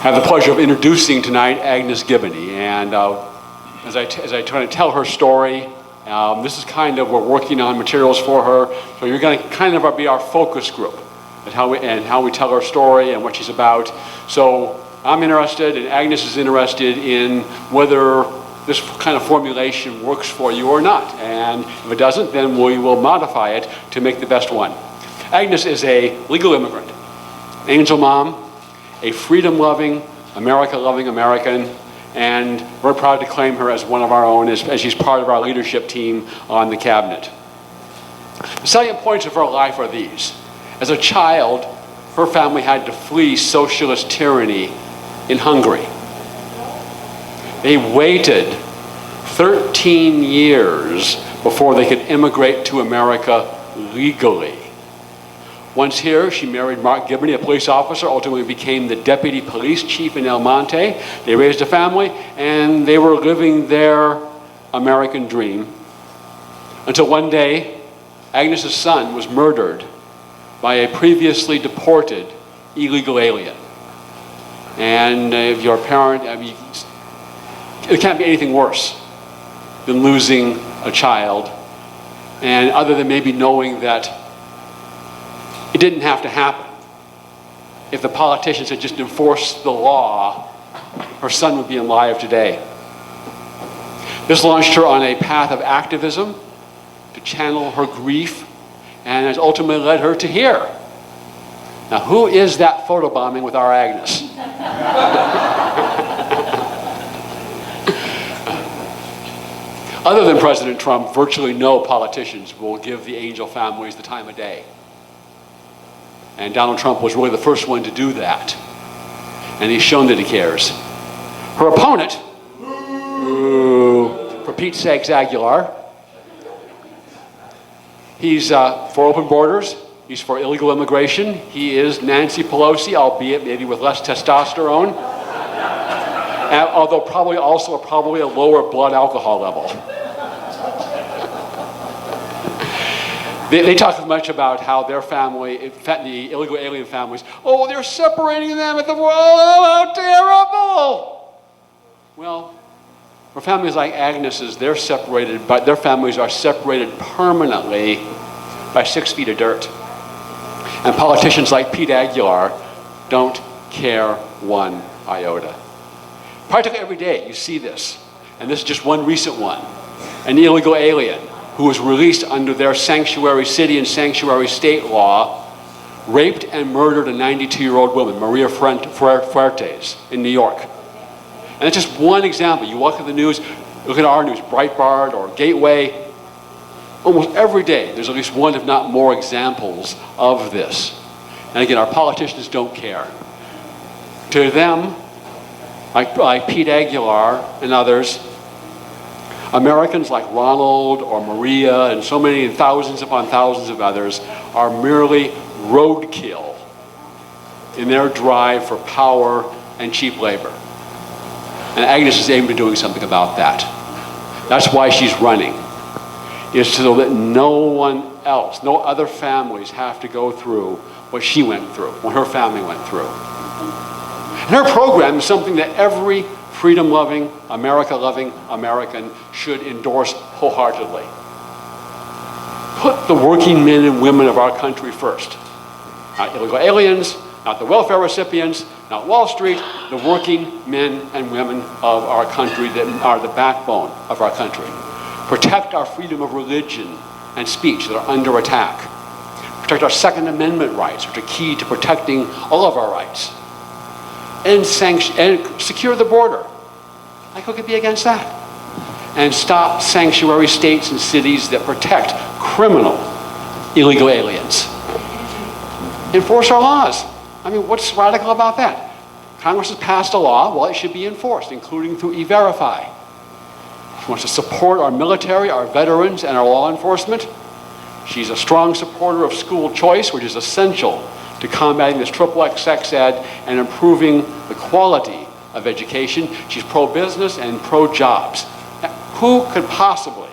have the pleasure of introducing tonight Agnes Gibboney. And as I try to tell her story, this is kind of, we're working on materials for her, so you're going to kind of be our focus group and how we tell her story and what she's about. So I'm interested, and Agnes is interested in whether this kind of formulation works for you or not. And if it doesn't, then we will modify it to make the best one. Agnes is a legal immigrant, angel mom, a freedom-loving, America-loving American, and we're proud to claim her as one of our own, as she's part of our leadership team on the cabinet. The salient points of her life are these. As a child, her family had to flee socialist tyranny in Hungary. They waited 13 years before they could immigrate to America legally. Once here, she married Mark Gibboney, a police officer, ultimately became the deputy police chief in El Monte. They raised a family, and they were living their American dream until one day, Agnes's son was murdered by a previously deported illegal alien. And if you're a parent, I mean, it can't be anything worse than losing a child, and other than maybe knowing that it didn't have to happen. If the politicians had just enforced the law, her son would be alive today. This launched her on a path of activism to channel her grief, and has ultimately led her to here. Now, who is that photobombing with our Agnes? Other than President Trump, virtually no politicians will give the angel families the time of day. And Donald Trump was really the first one to do that. And he's shown that he cares. Her opponent, for Pete's sakes, Aguilar, he's for open borders. He's for illegal immigration. He is Nancy Pelosi, albeit maybe with less testosterone. Although probably a lower blood alcohol level. They talk much about how their family, the illegal alien families, oh, they're separating them at the world, oh, how terrible! Well, for families like Agnes's, their families are separated permanently by 6 feet of dirt. And politicians like Pete Aguilar don't care one iota. Practically every day you see this, and this is just one recent one. An illegal alien who was released under their sanctuary city and sanctuary state law, raped and murdered a 92-year-old woman, Maria Fuertes, in New York. And it's just one example. You look at the news, look at our news, Breitbart or Gateway, almost every day there's at least one, if not more, examples of this. And again, our politicians don't care. To them, like Pete Aguilar and others, Americans like Ronald or Maria and so many thousands upon thousands of others are merely roadkill in their drive for power and cheap labor. And Agnes is aimed at doing something about that. That's why she's running, is so that no one else, no other families have to go through what she went through, what her family went through. And her program is something that every freedom-loving, America-loving American should endorse wholeheartedly. Put the working men and women of our country first. Not illegal aliens, not the welfare recipients, not Wall Street, the working men and women of our country that are the backbone of our country. Protect our freedom of religion and speech that are under attack. Protect our Second Amendment rights, which are key to protecting all of our rights. And secure the border. Like, who could be against that? And stop sanctuary states and cities that protect criminal illegal aliens. Enforce our laws. I mean, what's radical about that? Congress has passed a law, well, it should be enforced, including through E-Verify. She wants to support our military, our veterans, and our law enforcement. She's a strong supporter of school choice, which is essential to combating this triple-X sex ed and improving the quality of education. She's pro-business and pro-jobs. Who could possibly,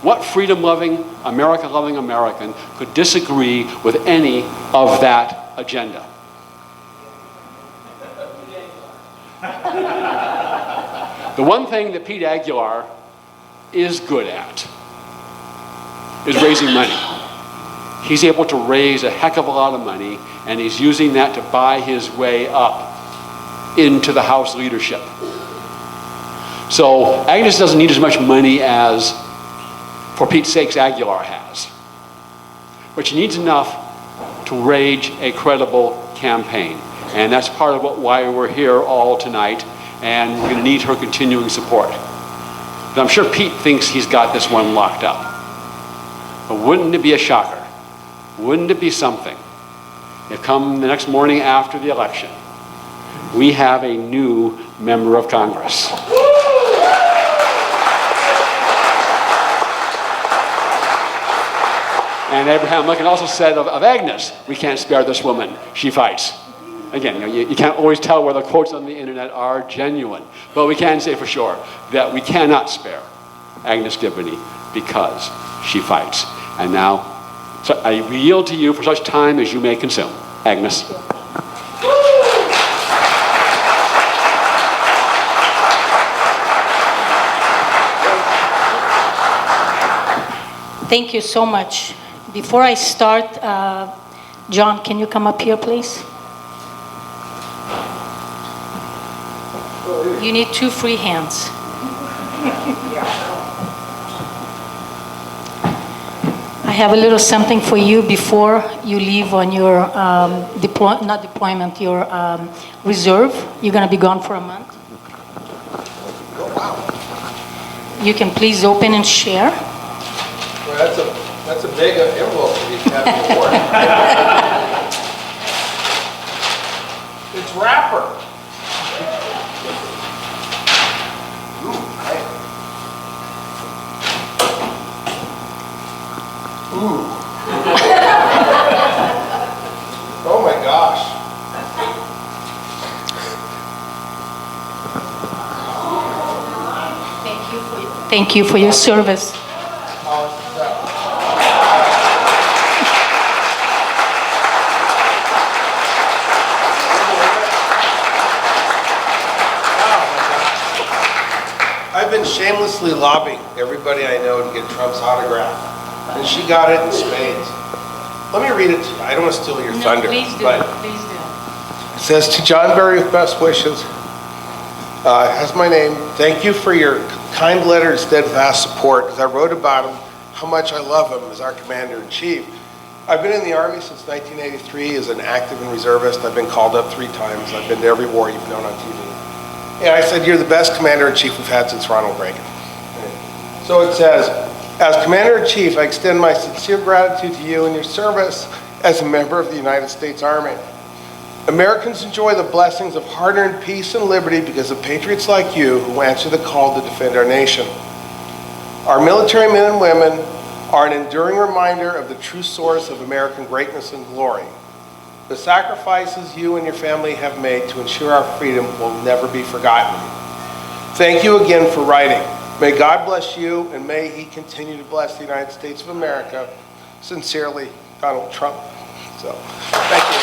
what freedom-loving, America-loving American could disagree with any of that agenda? The one thing that Pete Aguilar is good at is raising money. He's able to raise a heck of a lot of money, and he's using that to buy his way up into the House leadership. So Agnes doesn't need as much money as, for Pete's sakes, Aguilar has. But she needs enough to wage a credible campaign. And that's part of why we're here all tonight, and we're going to need her continuing support. And I'm sure Pete thinks he's got this one locked up. But wouldn't it be a shocker? Wouldn't it be something if come the next morning after the election, we have a new member of Congress? And Abraham Lincoln also said of Agnes, we can't spare this woman, she fights. Again, you can't always tell whether quotes on the internet are genuine, but we can say for sure that we cannot spare Agnes Gibboney because she fights. And now, so I yield to you for such time as you may consume. Agnes. Thank you so much. Before I start, John, can you come up here, please? You need 2 free hands. I have a little something for you before you leave on your your reserve. You're going to be gone for a month. You can please open and share. Well, that's a big envelope for these happy awards. It's wrapper. Ooh. Oh my gosh. Thank you for your service. I've been shamelessly lobbying everybody I know to get Trump's autograph, and she got it in spades. Let me read it to you. I don't want to steal your thunder. Please do. But Please do. it says, to John Berry with best wishes, has my name. Thank you for your kind letter and steadfast support, as I wrote about him, how much I love him as our commander-in-chief. I've been in the Army since 1983 as an active and reservist. I've been called up 3 times. I've been to every war you've known on TV. And I said, you're the best commander-in-chief we've had since Ronald Reagan. So it says, as commander-in-chief, I extend my sincere gratitude to you and your service as a member of the United States Army. Americans enjoy the blessings of hard-earned peace and liberty because of patriots like you who answer the call to defend our nation. Our military men and women are an enduring reminder of the true source of American greatness and glory. The sacrifices you and your family have made to ensure our freedom will never be forgotten. Thank you again for writing. May God bless you, and may He continue to bless the United States of America. Sincerely, Donald Trump. So, thank you.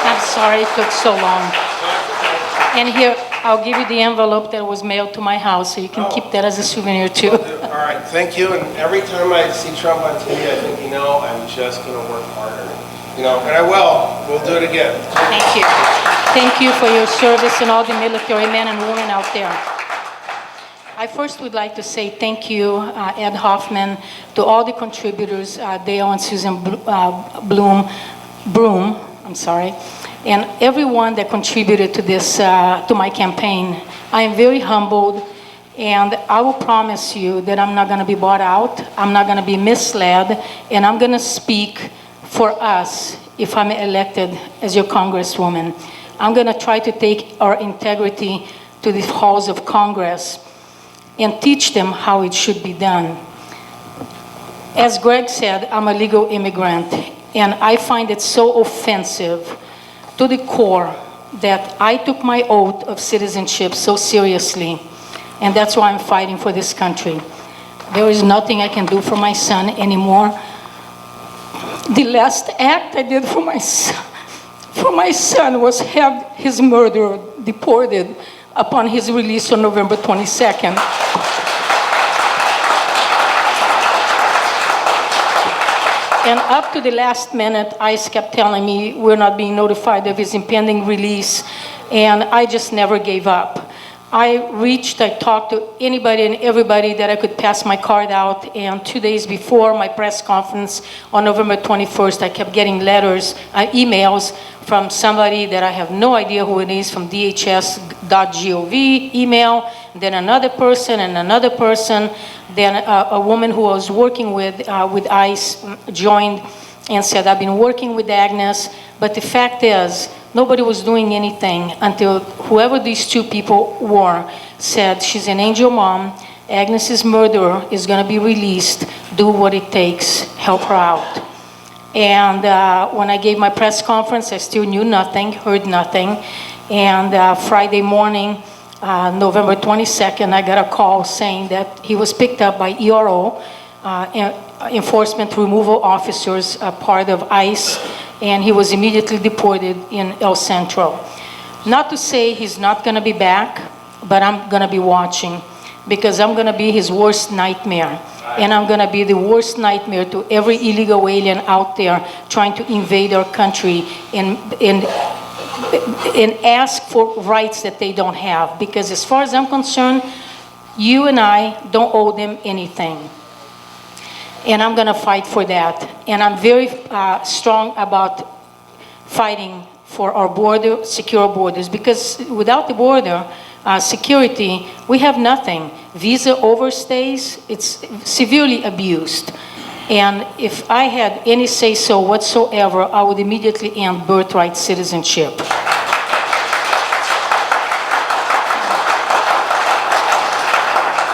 I'm sorry it took so long. And here, I'll give you the envelope that was mailed to my house, so you can keep that as a souvenir too. All right, thank you. And every time I see Trump on TV, I think, I'm just going to work harder. And I will. We'll do it again. Thank you. Thank you for your service and all the military men and women out there. I first would like to say thank you, Ed Hoffman, to all the contributors, Dale and Susan Broom, and everyone that contributed to this, to my campaign. I am very humbled, and I will promise you that I'm not going to be bought out, I'm not going to be misled, and I'm going to speak for us if I'm elected as your congresswoman. I'm going to try to take our integrity to the halls of Congress and teach them how it should be done. As Greg said, I'm a legal immigrant, and I find it so offensive to the core that I took my oath of citizenship so seriously, and that's why I'm fighting for this country. There is nothing I can do for my son anymore. The last act I did for my son for my son was had his murderer deported upon his release on November 22nd. And up to the last minute, ICE kept telling me we're not being notified of his impending release, and I just never gave up. I talked to anybody and everybody that I could pass my card out, and 2 days before my press conference on November 21st, I kept getting letters, emails from somebody that I have no idea who it is, from dhs.gov email, then another person and another person, then a woman who I was working with ICE joined and said, I've been working with Agnes, but the fact is, nobody was doing anything until whoever these two people were said, she's an angel mom, Agnes's murderer is gonna be released, do what it takes, help her out. And when I gave my press conference, I still knew nothing, heard nothing. And Friday morning, November 22nd, I got a call saying that he was picked up by ERO, Enforcement Removal Officers, part of ICE, and he was immediately deported in El Centro. Not to say he's not gonna be back, but I'm gonna be watching, because I'm gonna be his worst nightmare. And I'm gonna be the worst nightmare to every illegal alien out there trying to invade our country and ask for rights that they don't have. Because as far as I'm concerned, you and I don't owe them anything. And I'm gonna fight for that. And I'm very strong about fighting for our border, secure borders, because without the border security, we have nothing. Visa overstays, it's severely abused. And if I had any say-so whatsoever, I would immediately end birthright citizenship.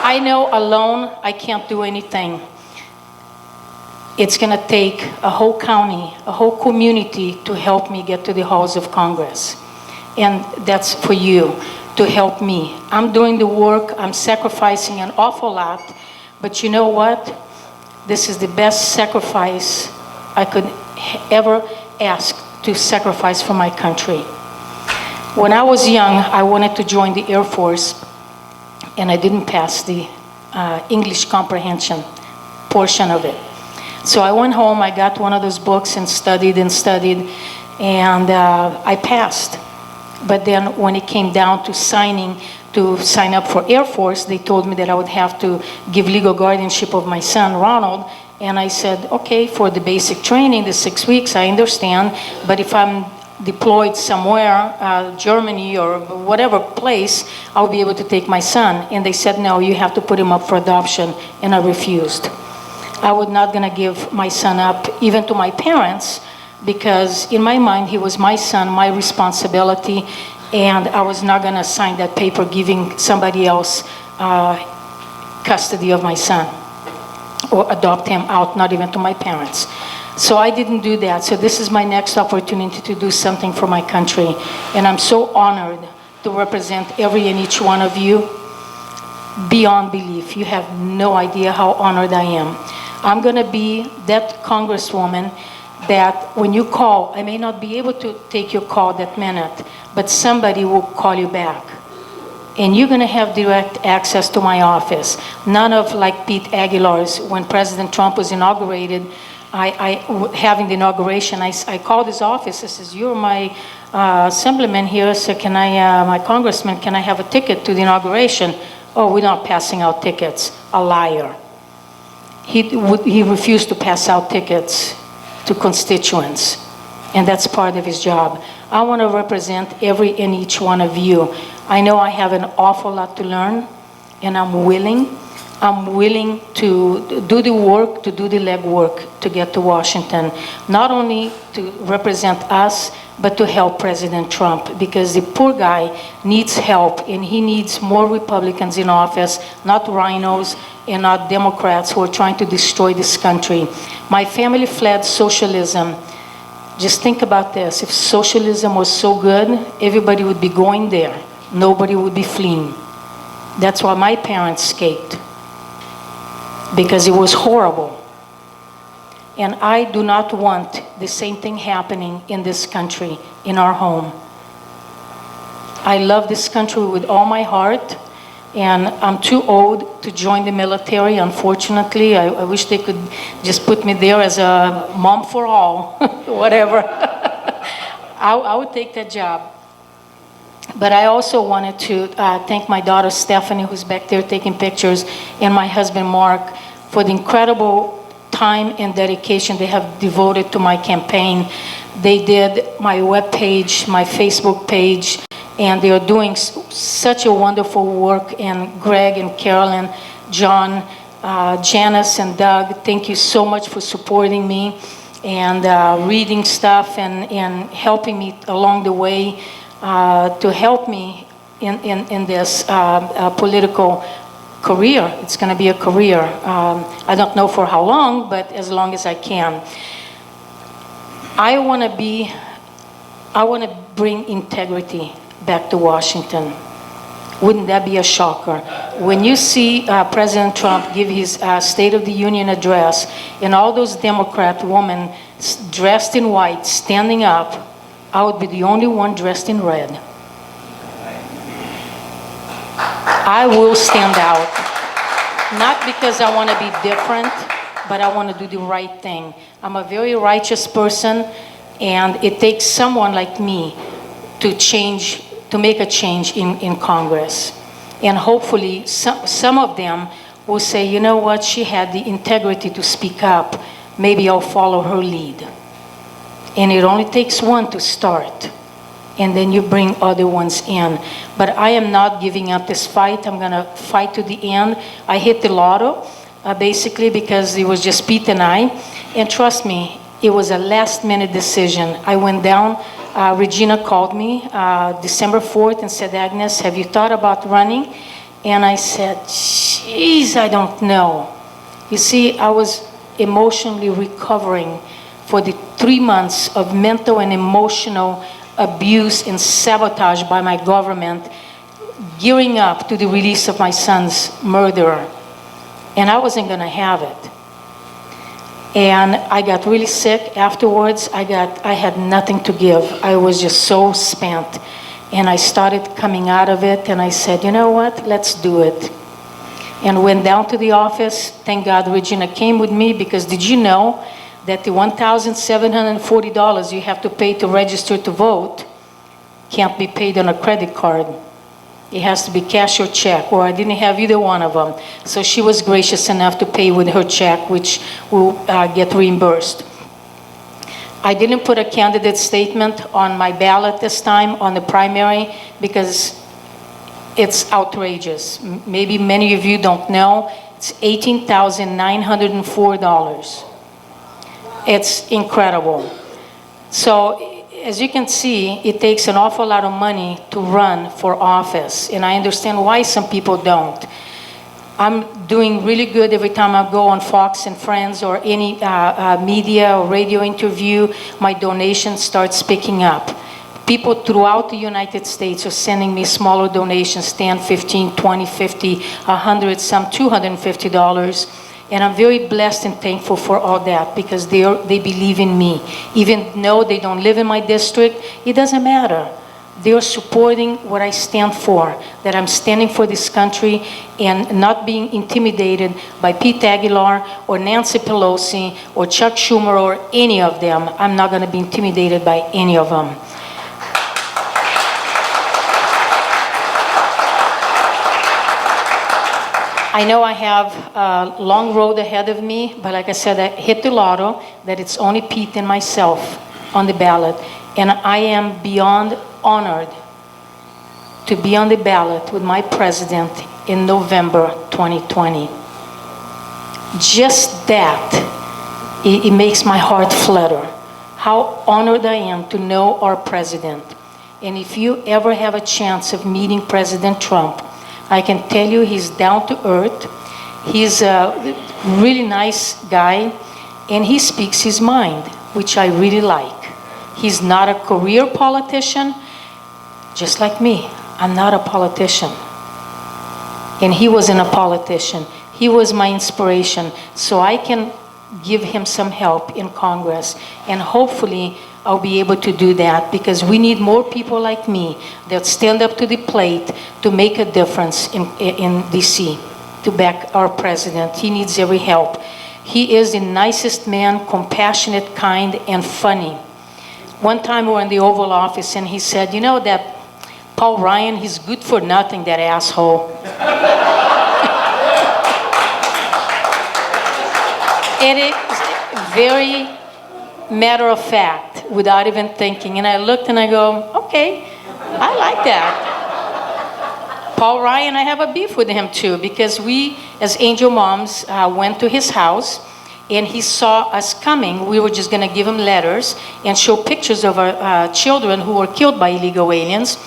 I know alone I can't do anything. It's gonna take a whole county, a whole community to help me get to the halls of Congress. And that's for you to help me. I'm doing the work, I'm sacrificing an awful lot, but you know what? This is the best sacrifice I could ever ask to sacrifice for my country. When I was young, I wanted to join the Air Force, and I didn't pass the English comprehension portion of it. So I went home, I got one of those books and studied, and I passed. But then when it came down to sign up for Air Force, they told me that I would have to give legal guardianship of my son, Ronald. And I said, okay, for the basic training, the 6 weeks, I understand. But if I'm deployed somewhere, Germany or whatever place, I'll be able to take my son. And they said, no, you have to put him up for adoption. And I refused. I was not gonna give my son up, even to my parents, because in my mind, he was my son, my responsibility, and I was not gonna sign that paper giving somebody else custody of my son, or adopt him out, not even to my parents. So I didn't do that. So this is my next opportunity to do something for my country. And I'm so honored to represent every and each one of you beyond belief. You have no idea how honored I am. I'm gonna be that congresswoman that when you call, I may not be able to take your call that minute, but somebody will call you back. And you're gonna have direct access to my office. None of like Pete Aguilar's, when President Trump was inaugurated, having the inauguration, I called his office. I says, you're my assemblyman here, so can I, my congressman, can I have a ticket to the inauguration? Oh, we're not passing out tickets. A liar. He refused to pass out tickets to constituents, and that's part of his job. I want to represent every and each one of you. I know I have an awful lot to learn, and I'm willing to do the work, to do the legwork to get to Washington, not only to represent us, but to help President Trump, because the poor guy needs help, and he needs more Republicans in office, not rhinos and not Democrats who are trying to destroy this country. My family fled socialism. Just think about this. If socialism was so good, everybody would be going there. Nobody would be fleeing. That's why my parents escaped, because it was horrible. And I do not want the same thing happening in this country, in our home. I love this country with all my heart, and I'm too old to join the military, unfortunately. I wish they could just put me there as a mom for all, whatever. I would take that job. But I also wanted to thank my daughter Stephanie, who's back there taking pictures, and my husband Mark for the incredible time and dedication they have devoted to my campaign. They did my webpage, my Facebook page, and they are doing such a wonderful work. And Greg and Carolyn, John, Janice and Doug, thank you so much for supporting me and reading stuff and helping me along the way to help me in this political career. It's going to be a career. I don't know for how long, but as long as I can. I want to bring integrity back to Washington. Wouldn't that be a shocker? When you see President Trump give his State of the Union address and all those Democrat women dressed in white standing up, I would be the only one dressed in red. I will stand out. Not because I want to be different, but I want to do the right thing. I'm a very righteous person, and it takes someone like me to make a change in Congress. And hopefully some of them will say, you know what, she had the integrity to speak up. Maybe I'll follow her lead. And it only takes one to start. And then you bring other ones in. But I am not giving up this fight. I'm going to fight to the end. I hit the lotto, basically, because it was just Pete and I. And trust me, it was a last-minute decision. I went down. Regina called me December 4th and said, Agnes, have you thought about running? And I said, geez, I don't know. You see, I was emotionally recovering for the 3 months of mental and emotional abuse and sabotage by my government, gearing up to the release of my son's murderer. And I wasn't going to have it. And I got really sick afterwards. I had nothing to give. I was just so spent. And I started coming out of it, and I said, you know what, let's do it. And went down to the office. Thank God Regina came with me, because did you know that the $1,740 you have to pay to register to vote can't be paid on a credit card? It has to be cash or check, or I didn't have either one of them. So she was gracious enough to pay with her check, which will get reimbursed. I didn't put a candidate statement on my ballot this time on the primary because it's outrageous. Maybe many of you don't know. It's $18,904. It's incredible. So as you can see, it takes an awful lot of money to run for office, and I understand why some people don't. I'm doing really good every time I go on Fox and Friends or any media or radio interview. My donations start picking up. People throughout the United States are sending me smaller donations, 10, 15, 20, 50, 100, some $250. And I'm very blessed and thankful for all that, because they believe in me. Even though they don't live in my district, it doesn't matter. They are supporting what I stand for, that I'm standing for this country and not being intimidated by Pete Aguilar or Nancy Pelosi or Chuck Schumer or any of them. I'm not going to be intimidated by any of them. I know I have a long road ahead of me, but like I said, I hit the lotto that it's only Pete and myself on the ballot. And I am beyond honored to be on the ballot with my president in November 2020. Just that, it makes my heart flutter. How honored I am to know our president. And if you ever have a chance of meeting President Trump, I can tell you he's down to earth. He's a really nice guy, and he speaks his mind, which I really like. He's not a career politician, just like me. I'm not a politician. And he wasn't a politician. He was my inspiration. So I can give him some help in Congress. And hopefully, I'll be able to do that because we need more people like me that stand up to the plate to make a difference in DC, to back our president. He needs every help. He is the nicest man, compassionate, kind, and funny. One time we were in the Oval Office and he said, you know that Paul Ryan, he's good for nothing, that asshole. It is very matter of fact, without even thinking. And I looked and I go, okay, I like that. Paul Ryan, I have a beef with him too, because we, as Angel Moms, went to his house and he saw us coming. We were just gonna give him letters and show pictures of our children who were killed by illegal aliens.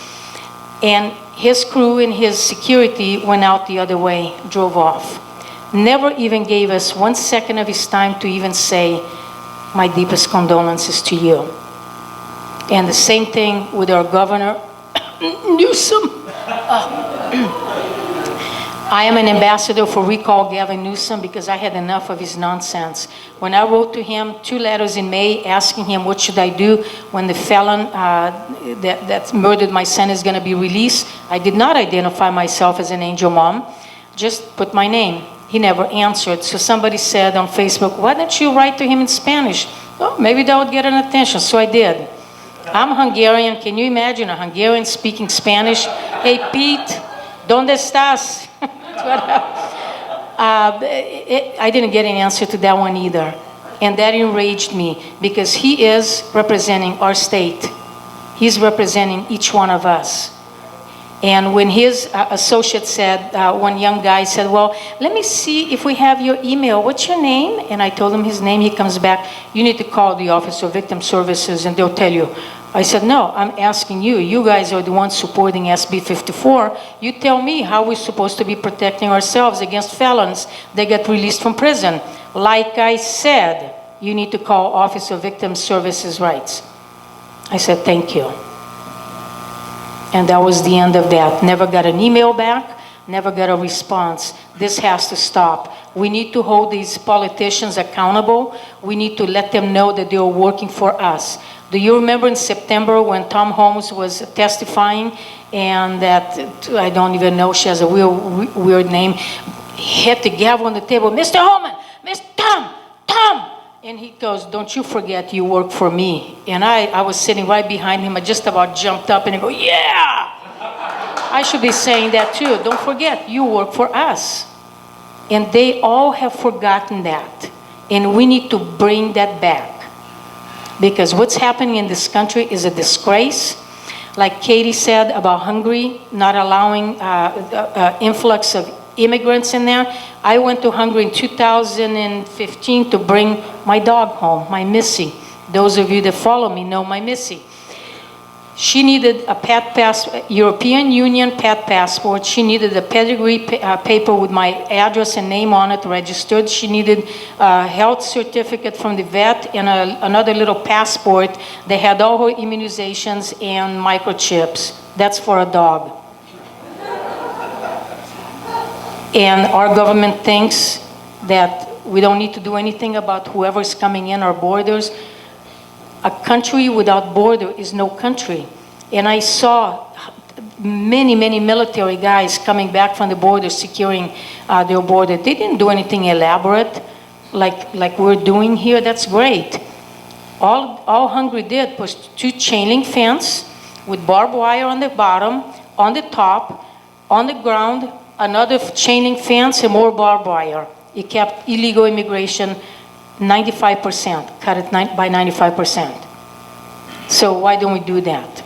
And his crew and his security went out the other way, drove off. Never even gave us 1 second of his time to even say, my deepest condolences to you. And the same thing with our governor, Newsom. I am an ambassador for Recall Gavin Newsom because I had enough of his nonsense. When I wrote to him 2 letters in May asking him what should I do when the felon that murdered my son is going to be released, I did not identify myself as an angel mom, just put my name. He never answered. So somebody said on Facebook, why don't you write to him in Spanish? Oh, maybe that would get an attention. So I did. I'm Hungarian. Can you imagine a Hungarian speaking Spanish? Hey, Pete, ¿dónde estás? I didn't get an answer to that one either. And that enraged me because he is representing our state. He's representing each one of us. And when his associate said, one young guy said, well, let me see if we have your email. What's your name? And I told him his name. He comes back, you need to call the Office of Victim Services and they'll tell you. I said, no, I'm asking you. You guys are the ones supporting SB 54. You tell me how we're supposed to be protecting ourselves against felons that get released from prison. Like I said, you need to call Office of Victim Services Rights. I said, thank you. And that was the end of that. Never got an email back, never got a response. This has to stop. We need to hold these politicians accountable. We need to let them know that they are working for us. Do you remember in September when Tom Holmes was testifying and that, I don't even know, she has a weird name, hit the gavel on the table, Mr. Holman, Mr. Tom. And he goes, don't you forget you work for me. And I was sitting right behind him. I just about jumped up and I go, yeah! I should be saying that too. Don't forget, you work for us. And they all have forgotten that. And we need to bring that back. Because what's happening in this country is a disgrace. Like Katie said about Hungary, not allowing influx of immigrants in there. I went to Hungary in 2015 to bring my dog home, my Missy. Those of you that follow me know my Missy. She needed a European Union pet passport. She needed a pedigree paper with my address and name on it registered. She needed a health certificate from the vet and another little passport that had all her immunizations and microchips. That's for a dog. And our government thinks that we don't need to do anything about whoever's coming in our borders. A country without border is no country. And I saw many, many military guys coming back from the border, securing their border. They didn't do anything elaborate like we're doing here. That's great. All Hungary did was 2 chain link fence with barbed wire on the bottom, on the top, on the ground, another chain link fence and more barbed wire. It kept illegal immigration 95%, cut it by 95%. So why don't we do that?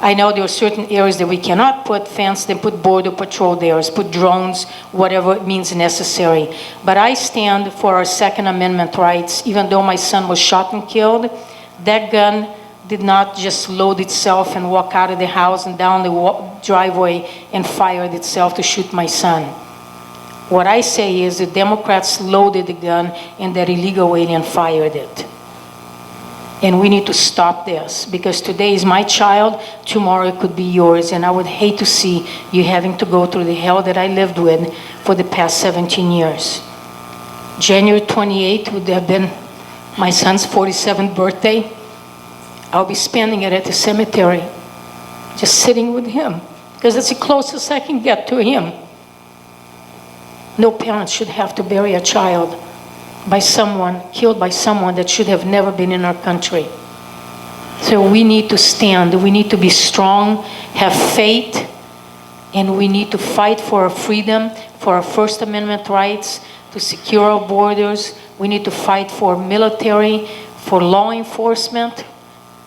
I know there are certain areas that we cannot put fence, then put border patrol there, put drones, whatever means necessary. But I stand for our Second Amendment rights. Even though my son was shot and killed, that gun did not just load itself and walk out of the house and down the driveway and fired itself to shoot my son. What I say is the Democrats loaded the gun and that illegal alien fired it. And we need to stop this because today is my child, tomorrow it could be yours. And I would hate to see you having to go through the hell that I lived with for the past 17 years. January 28th would have been my son's 47th birthday. I'll be spending it at the cemetery, just sitting with him, because it's the closest I can get to him. No parent should have to bury a child by someone, killed by someone that should have never been in our country. So we need to stand, we need to be strong, have faith, and we need to fight for our freedom, for our First Amendment rights, to secure our borders. We need to fight for military, for law enforcement.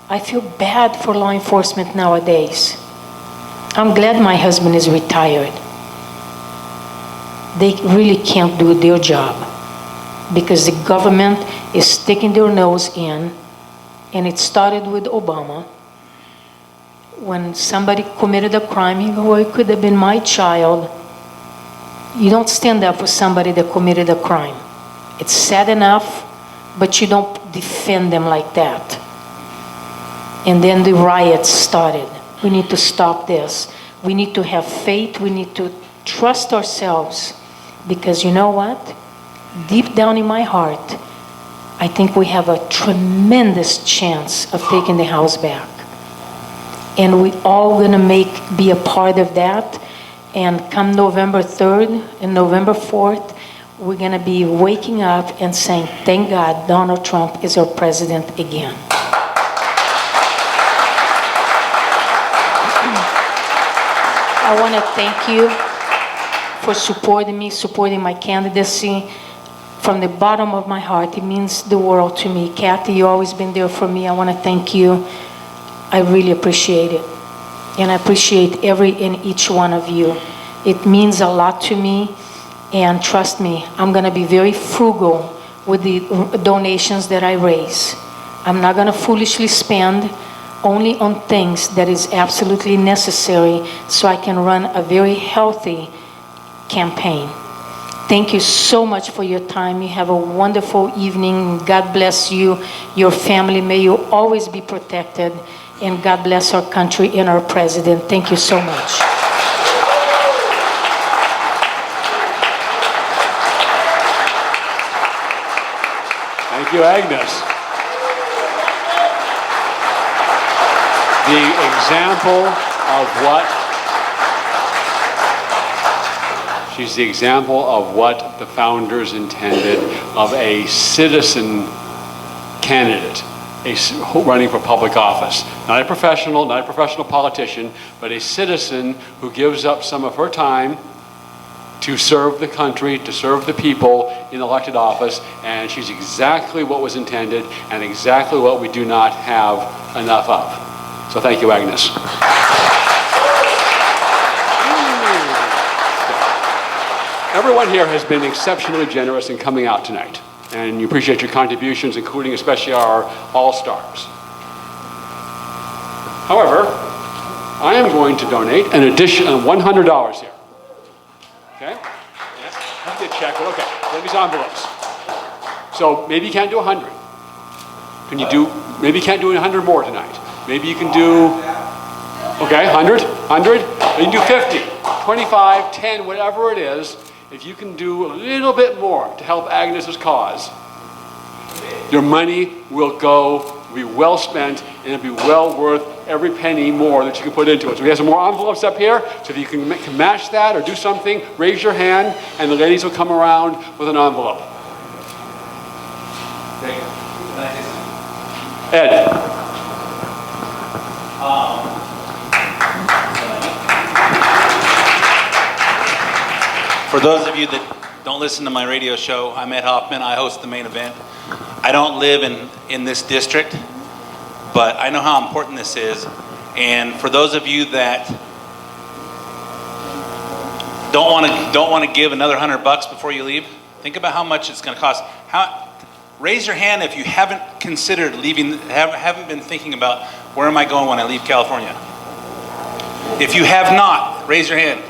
I feel bad for law enforcement nowadays. I'm glad my husband is retired. They really can't do their job because the government is sticking their nose in, and it started with Obama. When somebody committed a crime, you go, well, it could have been my child. You don't stand up for somebody that committed a crime. It's sad enough, but you don't defend them like that. And then the riots started. We need to stop this. We need to have faith. We need to trust ourselves. Because you know what? Deep down in my heart, I think we have a tremendous chance of taking the house back. And we all gonna be a part of that. And come November 3rd and November 4th, we're gonna be waking up and saying, thank God Donald Trump is our president again. I wanna thank you for supporting me, supporting my candidacy. From the bottom of my heart, it means the world to me. Kathy, you've always been there for me. I wanna thank you. I really appreciate it. And I appreciate every and each one of you. It means a lot to me. And trust me, I'm gonna be very frugal with the donations that I raise. I'm not gonna foolishly spend, only on things that is absolutely necessary so I can run a very healthy campaign. Thank you so much for your time. You have a wonderful evening. God bless you, your family. May you always be protected. And God bless our country and our president. Thank you so much. Thank you, Agnes. The example of she's the example of what the founders intended of a citizen candidate, running for public office. Not a professional politician, but a citizen who gives up some of her time to serve the country, to serve the people in elected office, and she's exactly what was intended and exactly what we do not have enough of. So thank you, Agnes. Everyone here has been exceptionally generous in coming out tonight, and you appreciate your contributions, including especially our all-stars. However, I am going to donate an additional $100 here. Okay? Have to get a check, but okay. Get these envelopes. So maybe you can't do 100. Maybe you can't do 100 more tonight. Maybe you can do, okay, 100? You can do 50, 25, 10, whatever it is. If you can do a little bit more to help Agnes's cause, your money will be well spent, and it'll be well worth every penny more that you can put into it. So we have some more envelopes up here, so if you can match that or do something, raise your hand, and the ladies will come around with an envelope. Ed. For those of you that don't listen to my radio show, I'm Ed Hoffman. I host The Main Event. I don't live in this district, but I know how important this is. And for those of you that don't want to give another $100 before you leave, think about how much it's going to cost. Raise your hand if you haven't considered leaving, haven't been thinking about where am I going when I leave California. If you have not, raise your hand.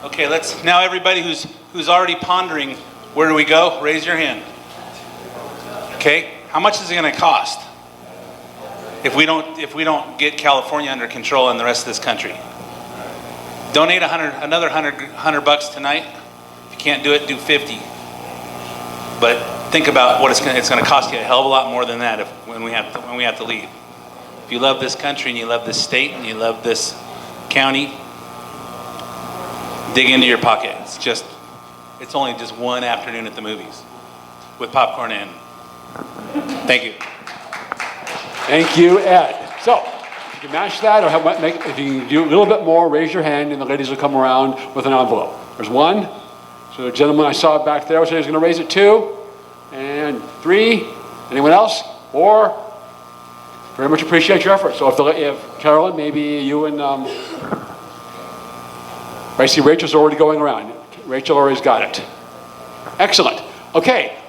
Okay, now everybody who's already pondering where do we go, raise your hand. Okay, how much is it going to cost if we don't get California under control and the rest of this country? Donate another $100 tonight. can't do it, do 50. But think about what it's going to cost you a hell of a lot more than that when we have to leave. If you love this country and you love this state and you love this county, dig into your pocket. It's only just one afternoon at the movies with popcorn in. Thank you. Thank you, Ed. So, if you can match that, or if you can do a little bit more, raise your hand, and the ladies will come around with an envelope. There's one. So the gentleman I saw back there said he's going to raise it 2, and 3. Anyone else? 4. Very much appreciate your effort. So if Carolyn, maybe you and I see Rachel's already going around. Rachel already's got it. Excellent. Okay.